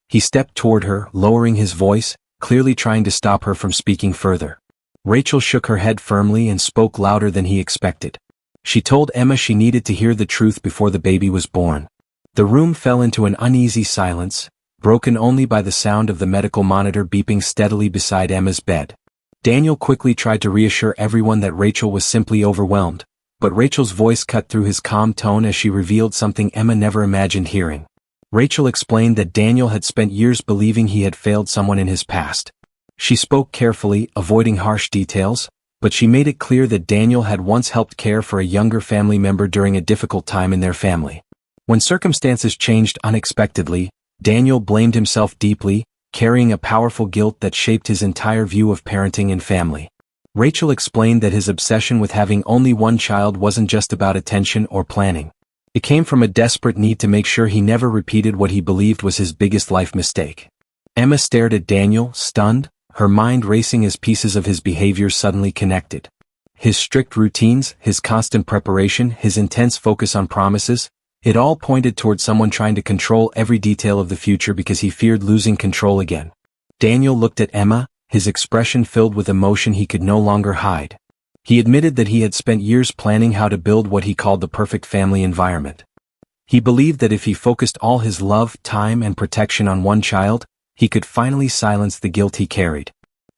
He stepped toward her, lowering his voice, clearly trying to stop her from speaking further. Rachel shook her head firmly and spoke louder than he expected. She told Emma she needed to hear the truth before the baby was born. The room fell into an uneasy silence, broken only by the sound of the medical monitor beeping steadily beside Emma's bed. Daniel quickly tried to reassure everyone that Rachel was simply overwhelmed, but Rachel's voice cut through his calm tone as she revealed something Emma never imagined hearing. Rachel explained that Daniel had spent years believing he had failed someone in his past. She spoke carefully, avoiding harsh details, but she made it clear that Daniel had once helped care for a younger family member during a difficult time in their family. When circumstances changed unexpectedly, Daniel blamed himself deeply, carrying a powerful guilt that shaped his entire view of parenting and family. Rachel explained that his obsession with having only one child wasn't just about attention or planning. It came from a desperate need to make sure he never repeated what he believed was his biggest life mistake. Emma stared at Daniel, stunned, her mind racing as pieces of his behavior suddenly connected. His strict routines, his constant preparation, his intense focus on promises, it all pointed toward someone trying to control every detail of the future because he feared losing control again. Daniel looked at Emma, his expression filled with emotion he could no longer hide. He admitted that he had spent years planning how to build what he called the perfect family environment. He believed that if he focused all his love, time, and protection on one child, he could finally silence the guilt he carried.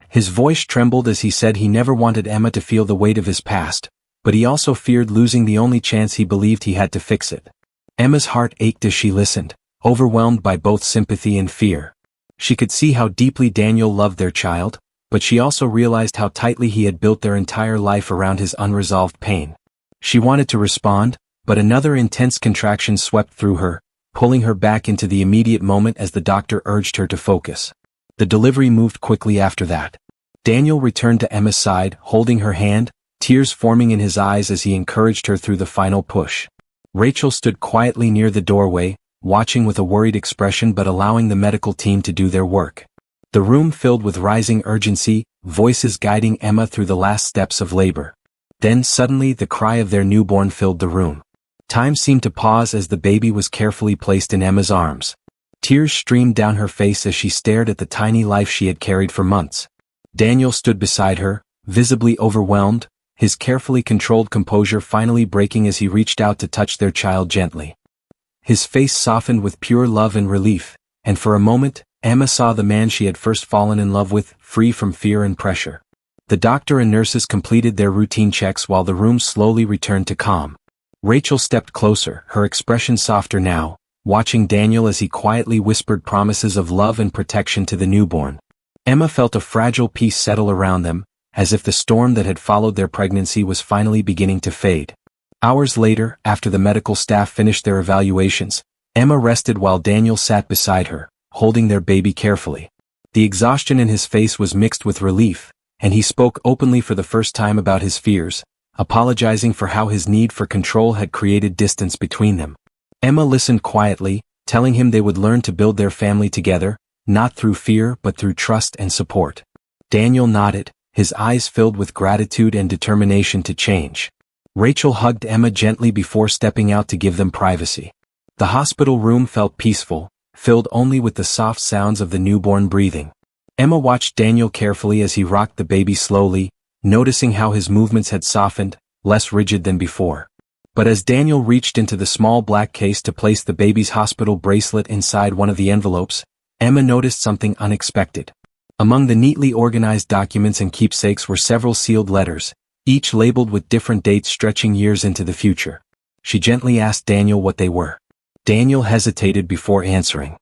His voice trembled as he said he never wanted Emma to feel the weight of his past, but he also feared losing the only chance he believed he had to fix it. Emma's heart ached as she listened, overwhelmed by both sympathy and fear. She could see how deeply Daniel loved their child, but she also realized how tightly he had built their entire life around his unresolved pain. She wanted to respond, but another intense contraction swept through her, pulling her back into the immediate moment as the doctor urged her to focus. The delivery moved quickly after that. Daniel returned to Emma's side, holding her hand, tears forming in his eyes as he encouraged her through the final push. Rachel stood quietly near the doorway, watching with a worried expression but allowing the medical team to do their work. The room filled with rising urgency, voices guiding Emma through the last steps of labor. Then suddenly the cry of their newborn filled the room. Time seemed to pause as the baby was carefully placed in Emma's arms. Tears streamed down her face as she stared at the tiny life she had carried for months. Daniel stood beside her, visibly overwhelmed, his carefully controlled composure finally breaking as he reached out to touch their child gently. His face softened with pure love and relief, and for a moment, Emma saw the man she had first fallen in love with, free from fear and pressure. The doctor and nurses completed their routine checks while the room slowly returned to calm. Rachel stepped closer, her expression softer now, watching Daniel as he quietly whispered promises of love and protection to the newborn. Emma felt a fragile peace settle around them, as if the storm that had followed their pregnancy was finally beginning to fade. Hours later, after the medical staff finished their evaluations, Emma rested while Daniel sat beside her, holding their baby carefully. The exhaustion in his face was mixed with relief, and he spoke openly for the first time about his fears, apologizing for how his need for control had created distance between them. Emma listened quietly, telling him they would learn to build their family together, not through fear but through trust and support. Daniel nodded, his eyes filled with gratitude and determination to change. Rachel hugged Emma gently before stepping out to give them privacy. The hospital room felt peaceful, filled only with the soft sounds of the newborn breathing. Emma watched Daniel carefully as he rocked the baby slowly, noticing how his movements had softened, less rigid than before. But as Daniel reached into the small black case to place the baby's hospital bracelet inside one of the envelopes, Emma noticed something unexpected. Among the neatly organized documents and keepsakes were several sealed letters, each labeled with different dates stretching years into the future. She gently asked Daniel what they were. Daniel hesitated before answering.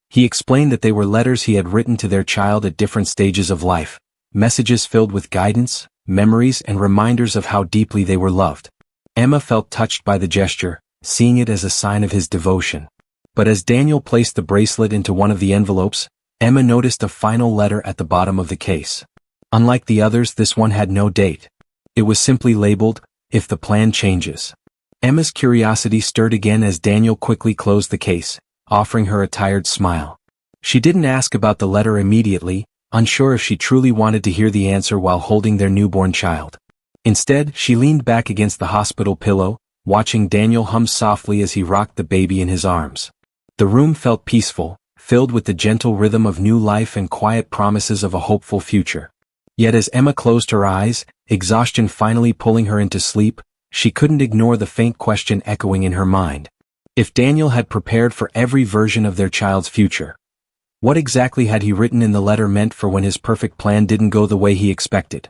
He explained that they were letters he had written to their child at different stages of life, messages filled with guidance, memories and reminders of how deeply they were loved. Emma felt touched by the gesture, seeing it as a sign of his devotion. But as Daniel placed the bracelet into one of the envelopes, Emma noticed a final letter at the bottom of the case. Unlike the others, this one had no date. It was simply labeled, "If the plan changes." Emma's curiosity stirred again as Daniel quickly closed the case, offering her a tired smile. She didn't ask about the letter immediately, unsure if she truly wanted to hear the answer while holding their newborn child. Instead, she leaned back against the hospital pillow, watching Daniel hum softly as he rocked the baby in his arms. The room felt peaceful, filled with the gentle rhythm of new life and quiet promises of a hopeful future. Yet as Emma closed her eyes, exhaustion finally pulling her into sleep, she couldn't ignore the faint question echoing in her mind. If Daniel had prepared for every version of their child's future, what exactly had he written in the letter meant for when his perfect plan didn't go the way he expected?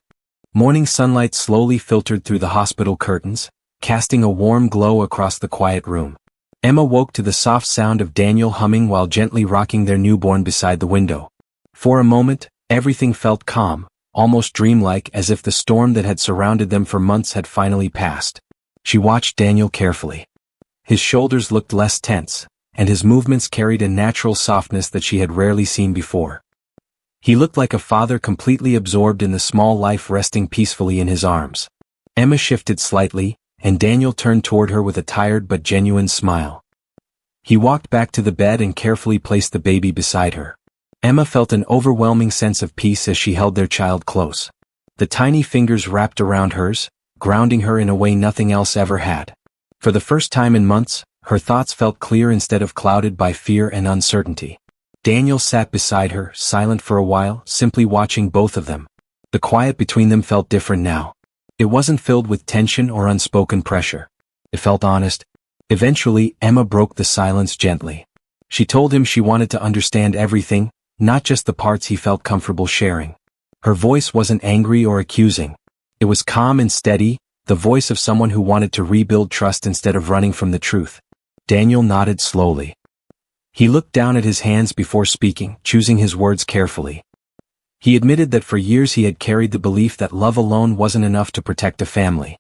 Morning sunlight slowly filtered through the hospital curtains, casting a warm glow across the quiet room. Emma woke to the soft sound of Daniel humming while gently rocking their newborn beside the window. For a moment, everything felt calm, almost dreamlike, as if the storm that had surrounded them for months had finally passed. She watched Daniel carefully. His shoulders looked less tense, and his movements carried a natural softness that she had rarely seen before. He looked like a father completely absorbed in the small life resting peacefully in his arms. Emma shifted slightly, and Daniel turned toward her with a tired but genuine smile. He walked back to the bed and carefully placed the baby beside her. Emma felt an overwhelming sense of peace as she held their child close. The tiny fingers wrapped around hers, grounding her in a way nothing else ever had. For the first time in months, her thoughts felt clear instead of clouded by fear and uncertainty. Daniel sat beside her, silent for a while, simply watching both of them. The quiet between them felt different now. It wasn't filled with tension or unspoken pressure. It felt honest. Eventually, Emma broke the silence gently. She told him she wanted to understand everything, not just the parts he felt comfortable sharing. Her voice wasn't angry or accusing. It was calm and steady, the voice of someone who wanted to rebuild trust instead of running from the truth. Daniel nodded slowly. He looked down at his hands before speaking, choosing his words carefully. He admitted that for years he had carried the belief that love alone wasn't enough to protect a family.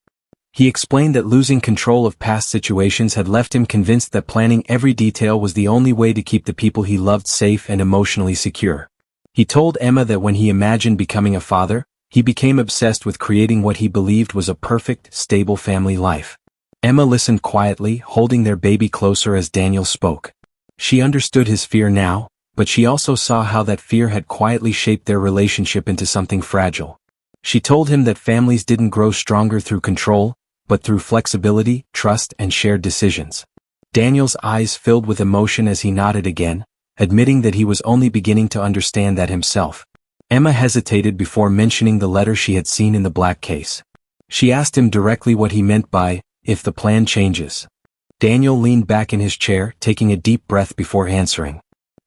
He explained that losing control of past situations had left him convinced that planning every detail was the only way to keep the people he loved safe and emotionally secure. He told Emma that when he imagined becoming a father, he became obsessed with creating what he believed was a perfect, stable family life. Emma listened quietly, holding their baby closer as Daniel spoke. She understood his fear now, but she also saw how that fear had quietly shaped their relationship into something fragile. She told him that families didn't grow stronger through control, but through flexibility, trust, and shared decisions. Daniel's eyes filled with emotion as he nodded again, admitting that he was only beginning to understand that himself. Emma hesitated before mentioning the letter she had seen in the black case. She asked him directly what he meant by, "if the plan changes." Daniel leaned back in his chair, taking a deep breath before answering.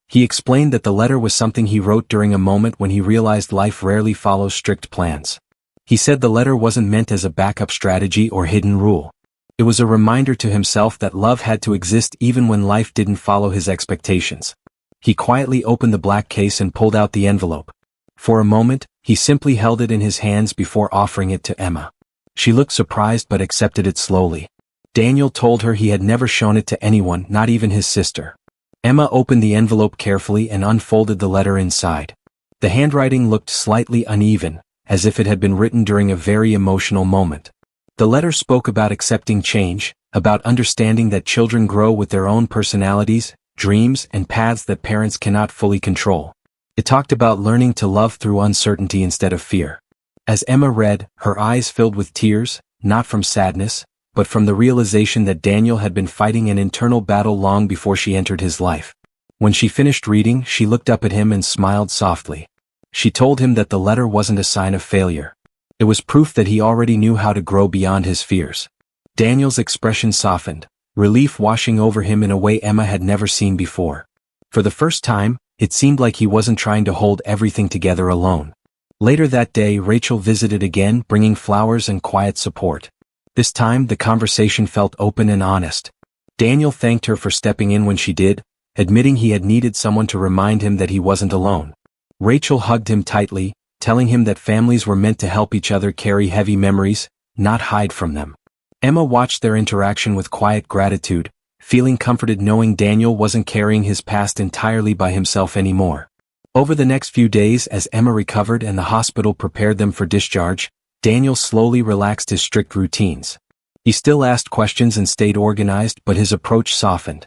He explained that the letter was something he wrote during a moment when he realized life rarely follows strict plans. He said the letter wasn't meant as a backup strategy or hidden rule. It was a reminder to himself that love had to exist even when life didn't follow his expectations. He quietly opened the black case and pulled out the envelope. For a moment, he simply held it in his hands before offering it to Emma. She looked surprised but accepted it slowly. Daniel told her he had never shown it to anyone, not even his sister. Emma opened the envelope carefully and unfolded the letter inside. The handwriting looked slightly uneven, as if it had been written during a very emotional moment. The letter spoke about accepting change, about understanding that children grow with their own personalities, dreams, and paths that parents cannot fully control. It talked about learning to love through uncertainty instead of fear. As Emma read, her eyes filled with tears, not from sadness, but from the realization that Daniel had been fighting an internal battle long before she entered his life. When she finished reading, she looked up at him and smiled softly. She told him that the letter wasn't a sign of failure. It was proof that he already knew how to grow beyond his fears. Daniel's expression softened, relief washing over him in a way Emma had never seen before. For the first time, it seemed like he wasn't trying to hold everything together alone. Later that day, Rachel visited again, bringing flowers and quiet support. This time, the conversation felt open and honest. Daniel thanked her for stepping in when she did, admitting he had needed someone to remind him that he wasn't alone. Rachel hugged him tightly, telling him that families were meant to help each other carry heavy memories, not hide from them. Emma watched their interaction with quiet gratitude, feeling comforted knowing Daniel wasn't carrying his past entirely by himself anymore. Over the next few days, as Emma recovered and the hospital prepared them for discharge, Daniel slowly relaxed his strict routines. He still asked questions and stayed organized, but his approach softened.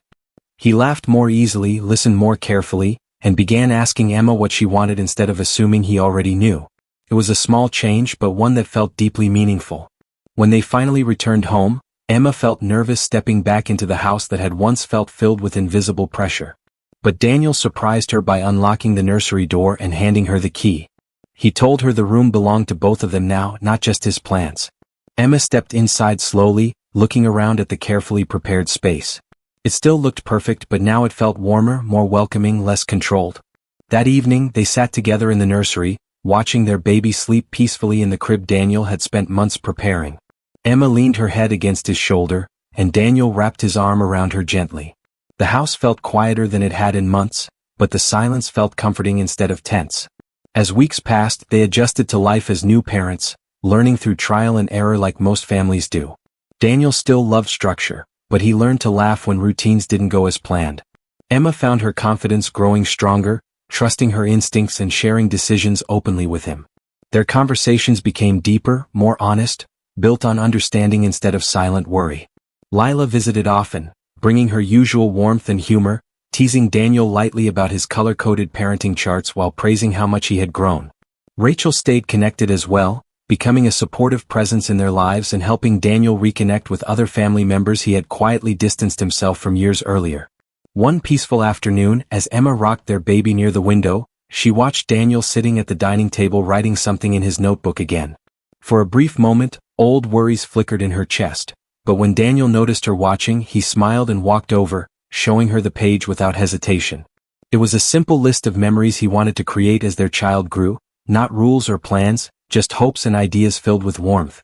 He laughed more easily, listened more carefully, and began asking Emma what she wanted instead of assuming he already knew. It was a small change, but one that felt deeply meaningful. When they finally returned home, Emma felt nervous stepping back into the house that had once felt filled with invisible pressure. But Daniel surprised her by unlocking the nursery door and handing her the key. He told her the room belonged to both of them now, not just his plants. Emma stepped inside slowly, looking around at the carefully prepared space. It still looked perfect, but now it felt warmer, more welcoming, less controlled. That evening, they sat together in the nursery, watching their baby sleep peacefully in the crib Daniel had spent months preparing. Emma leaned her head against his shoulder, and Daniel wrapped his arm around her gently. The house felt quieter than it had in months, but the silence felt comforting instead of tense. As weeks passed, they adjusted to life as new parents, learning through trial and error like most families do. Daniel still loved structure, but he learned to laugh when routines didn't go as planned. Emma found her confidence growing stronger, trusting her instincts and sharing decisions openly with him. Their conversations became deeper, more honest, built on understanding instead of silent worry. Lila visited often, bringing her usual warmth and humor, teasing Daniel lightly about his color-coded parenting charts while praising how much he had grown. Rachel stayed connected as well, becoming a supportive presence in their lives and helping Daniel reconnect with other family members he had quietly distanced himself from years earlier. One peaceful afternoon, as Emma rocked their baby near the window, she watched Daniel sitting at the dining table writing something in his notebook again. For a brief moment, old worries flickered in her chest, but when Daniel noticed her watching, he smiled and walked over, showing her the page without hesitation. It was a simple list of memories he wanted to create as their child grew, not rules or plans, just hopes and ideas filled with warmth.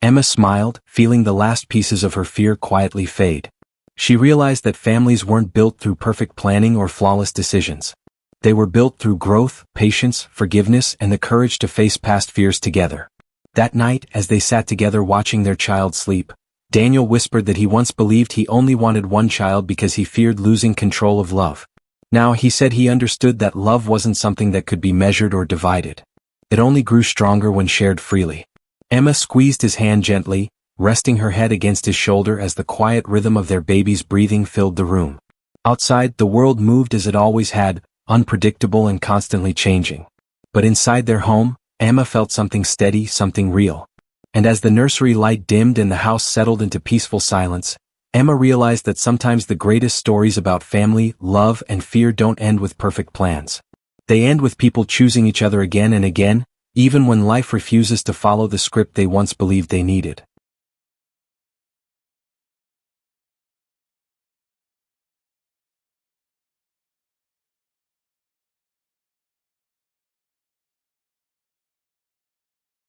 Emma smiled, feeling the last pieces of her fear quietly fade. She realized that families weren't built through perfect planning or flawless decisions. They were built through growth, patience, forgiveness, and the courage to face past fears together. That night, as they sat together watching their child sleep, Daniel whispered that he once believed he only wanted one child because he feared losing control of love. Now he said he understood that love wasn't something that could be measured or divided. It only grew stronger when shared freely. Emma squeezed his hand gently, resting her head against his shoulder as the quiet rhythm of their baby's breathing filled the room. Outside, the world moved as it always had, unpredictable and constantly changing. But inside their home, Emma felt something steady, something real. And as the nursery light dimmed and the house settled into peaceful silence, Emma realized that sometimes the greatest stories about family, love, and fear don't end with perfect plans. They end with people choosing each other again and again, even when life refuses to follow the script they once believed they needed.